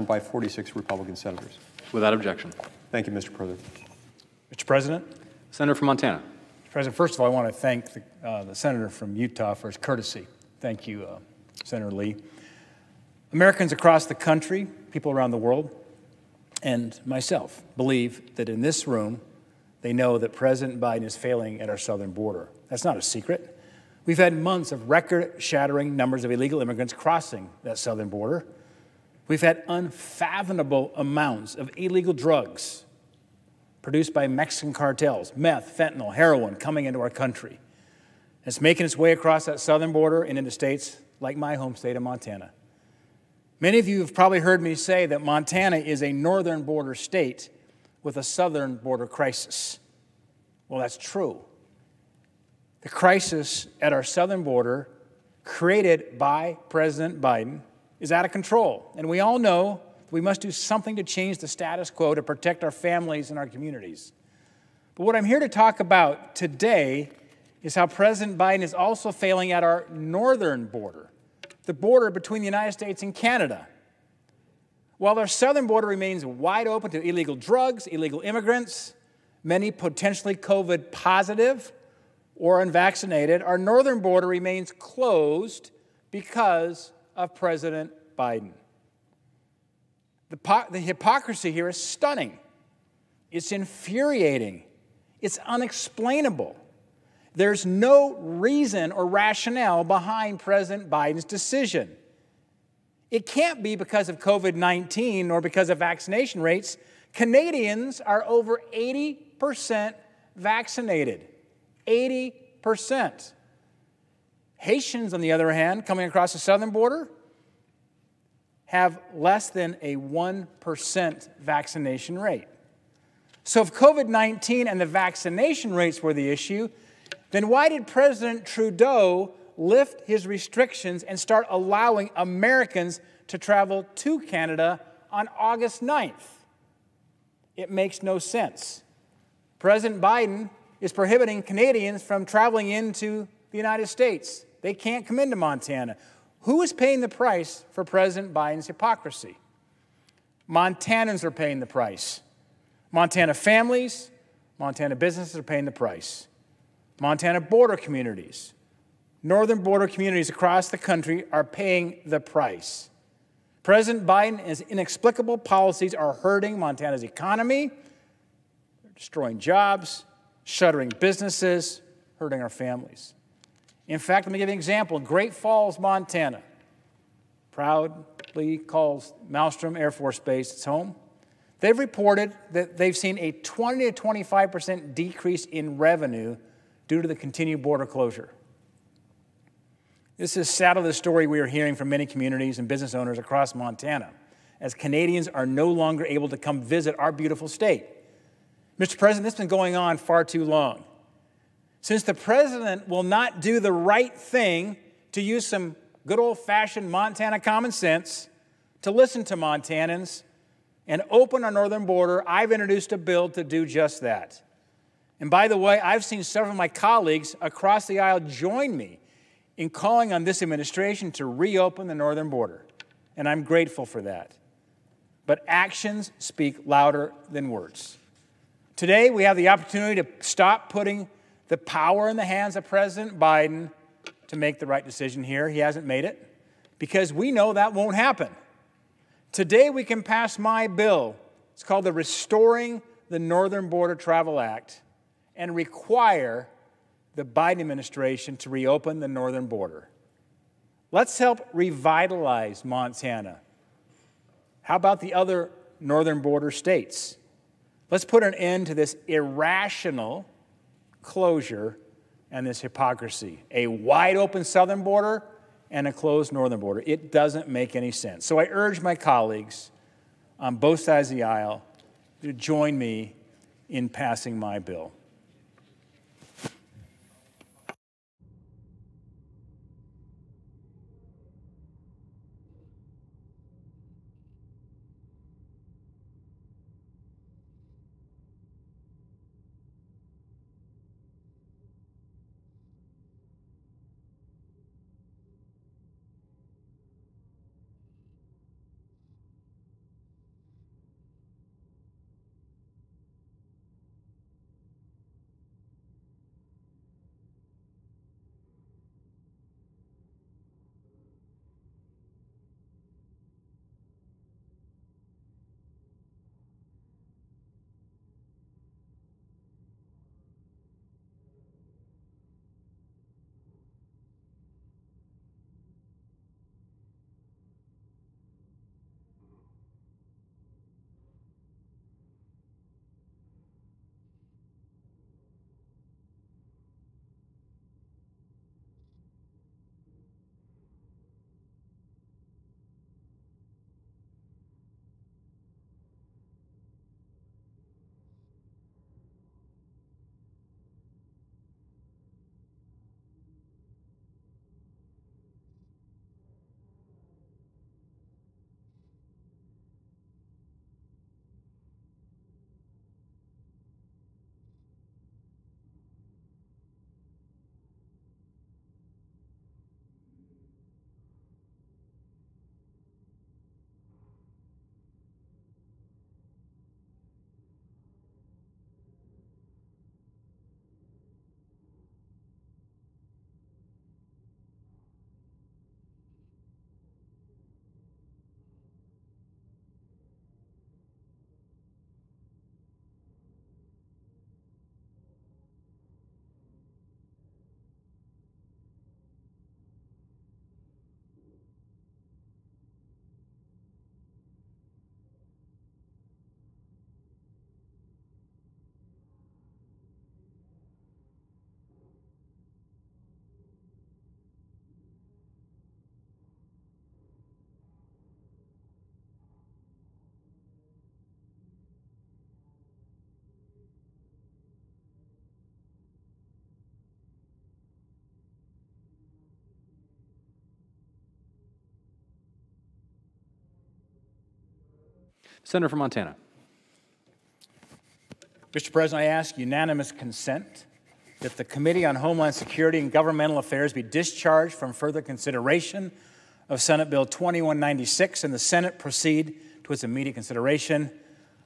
by 46 Republican senators. Without objection. Thank you, Mr. President. Mr. President? Senator from Montana. Mr. President, first of all, I want to thank the senator from Utah for his courtesy. Thank you, Senator Lee. Americans across the country, people around the world, and myself believe that in this room, they know that President Biden is failing at our southern border. That's not a secret. We've had months of record-shattering numbers of illegal immigrants crossing that southern border. We've had unfathomable amounts of illegal drugs produced by Mexican cartels, meth, fentanyl, heroin, coming into our country. It's making its way across that southern border and into states like my home state of Montana. Many of you have probably heard me say that Montana is a northern border state with a southern border crisis. Well, that's true. The crisis at our southern border, created by President Biden, is out of control. And we all know we must do something to change the status quo to protect our families and our communities. But what I'm here to talk about today is how President Biden is also failing at our northern border, the border between the United States and Canada. While our southern border remains wide open to illegal drugs, illegal immigrants, many potentially COVID positive or unvaccinated, our northern border remains closed because of President Biden. The hypocrisy here is stunning. It's infuriating. It's unexplainable. There's no reason or rationale behind President Biden's decision. It can't be because of COVID-19 or because of vaccination rates. Canadians are over 80% vaccinated. 80%. Haitians, on the other hand, coming across the southern border, have less than a 1% vaccination rate. So if COVID-19 and the vaccination rates were the issue, then why did President Trudeau lift his restrictions and start allowing Americans to travel to Canada on August 9th? It makes no sense. President Biden is prohibiting Canadians from traveling into the United States. They can't come into Montana. Who is paying the price for President Biden's hypocrisy? Montanans are paying the price. Montana families, Montana businesses are paying the price. Montana border communities, northern border communities across the country are paying the price. President Biden and his inexplicable policies are hurting Montana's economy, they're destroying jobs, shuttering businesses, hurting our families. In fact, let me give you an example. Great Falls, Montana, proudly calls Malmstrom Air Force Base its home. They've reported that they've seen a 20 to 25% decrease in revenue due to the continued border closure. This is sadly the story we are hearing from many communities and business owners across Montana, as Canadians are no longer able to come visit our beautiful state. Mr. President, this has been going on far too long. Since the president will not do the right thing to use some good old-fashioned Montana common sense to listen to Montanans and open our northern border, I've introduced a bill to do just that. And by the way, I've seen several of my colleagues across the aisle join me in calling on this administration to reopen the northern border, and I'm grateful for that. But actions speak louder than words. Today, we have the opportunity to stop putting the power in the hands of President Biden to make the right decision here. He hasn't made it, because we know that won't happen. Today, we can pass my bill. It's called the Restoring the Northern Border Travel Act, and require the Biden administration to reopen the northern border. Let's help revitalize Montana. How about the other northern border states? Let's put an end to this irrational closure and this hypocrisy. A wide open southern border and a closed northern border. It doesn't make any sense. So I urge my colleagues on both sides of the aisle to join me in passing my bill. Senator from Montana. Mr. President, I ask unanimous consent that the Committee on Homeland Security and Governmental Affairs be discharged from further consideration of Senate Bill 2196 and the Senate proceed to its immediate consideration.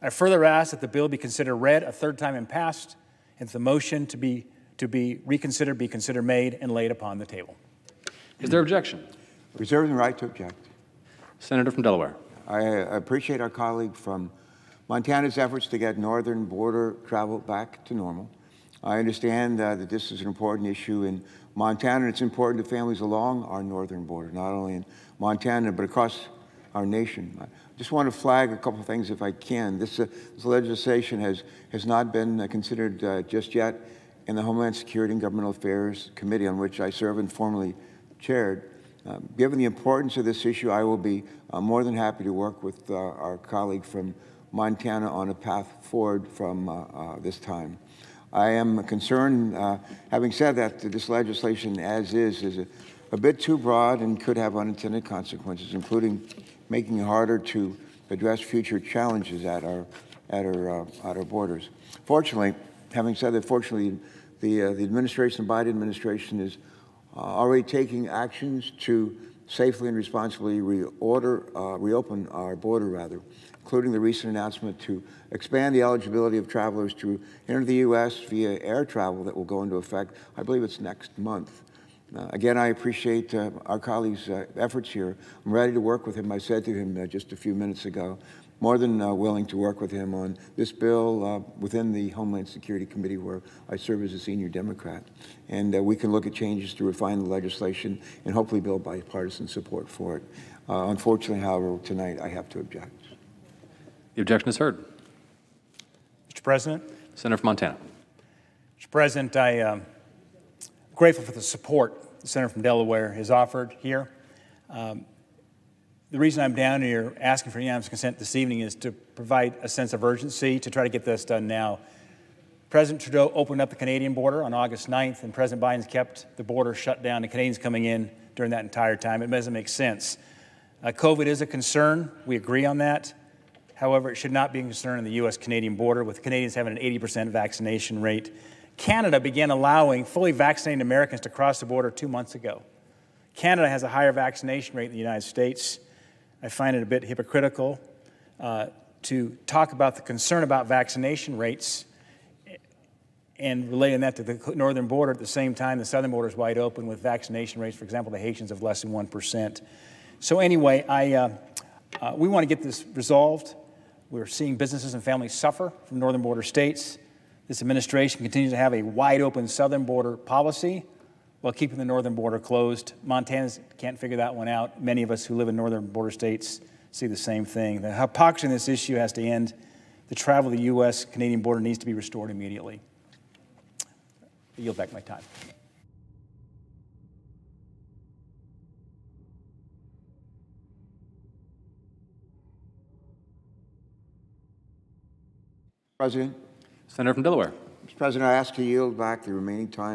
I further ask that the bill be considered read a third time and passed, and the motion to be reconsidered be considered made and laid upon the table. Is there objection? Reserving the right to object. Senator from Delaware. I appreciate our colleague from Montana's efforts to get northern border travel back to normal. I understand that this is an important issue in Montana, and it's important to families along our northern border, not only in Montana, but across our nation. I just want to flag a couple of things if I can. This legislation has not been considered just yet in the Homeland Security and Governmental Affairs Committee, on which I serve and formerly chaired. Given the importance of this issue, I will be more than happy to work with our colleague from Montana on a path forward from this time. I am concerned, having said that, this legislation as is a bit too broad and could have unintended consequences, including making it harder to address future challenges at our borders. Fortunately, having said that, fortunately, the administration, the Biden administration, is already taking actions to safely and responsibly reopen our border, including the recent announcement to expand the eligibility of travelers to enter the U.S. via air travel that will go into effect, I believe it's next month. Again, I appreciate our colleague's efforts here. I'm ready to work with him. I said to him just a few minutes ago, more than willing to work with him on this bill within the Homeland Security Committee, where I serve as a senior Democrat. And we can look at changes to refine the legislation and hopefully build bipartisan support for it. Unfortunately, however, tonight I have to object. The objection is heard. Mr. President. Senator from Montana. Mr. President, I am grateful for the support the senator from Delaware has offered here. The reason I'm down here asking for unanimous consent this evening is to provide a sense of urgency to try to get this done now. President Trudeau opened up the Canadian border on August 9th, and President Biden's kept the border shut down to Canadians coming in during that entire time. It doesn't make sense. COVID is a concern. We agree on that. However, it should not be a concern in the U.S.-Canadian border, with Canadians having an 80% vaccination rate. Canada began allowing fully vaccinated Americans to cross the border 2 months ago. Canada has a higher vaccination rate than the United States. I find it a bit hypocritical to talk about the concern about vaccination rates and relating that to the northern border at the same time the southern border is wide open with vaccination rates, for example, the Haitians of less than 1%. So anyway, we want to get this resolved. We're seeing businesses and families suffer from northern border states. This administration continues to have a wide open southern border policy while keeping the northern border closed. Montanans can't figure that one out. Many of us who live in northern border states see the same thing. The hypocrisy in this issue has to end. The travel to the U.S.-Canadian border needs to be restored immediately. I yield back my time. President. Senator from Delaware. Mr. President, I ask to yield back the remaining time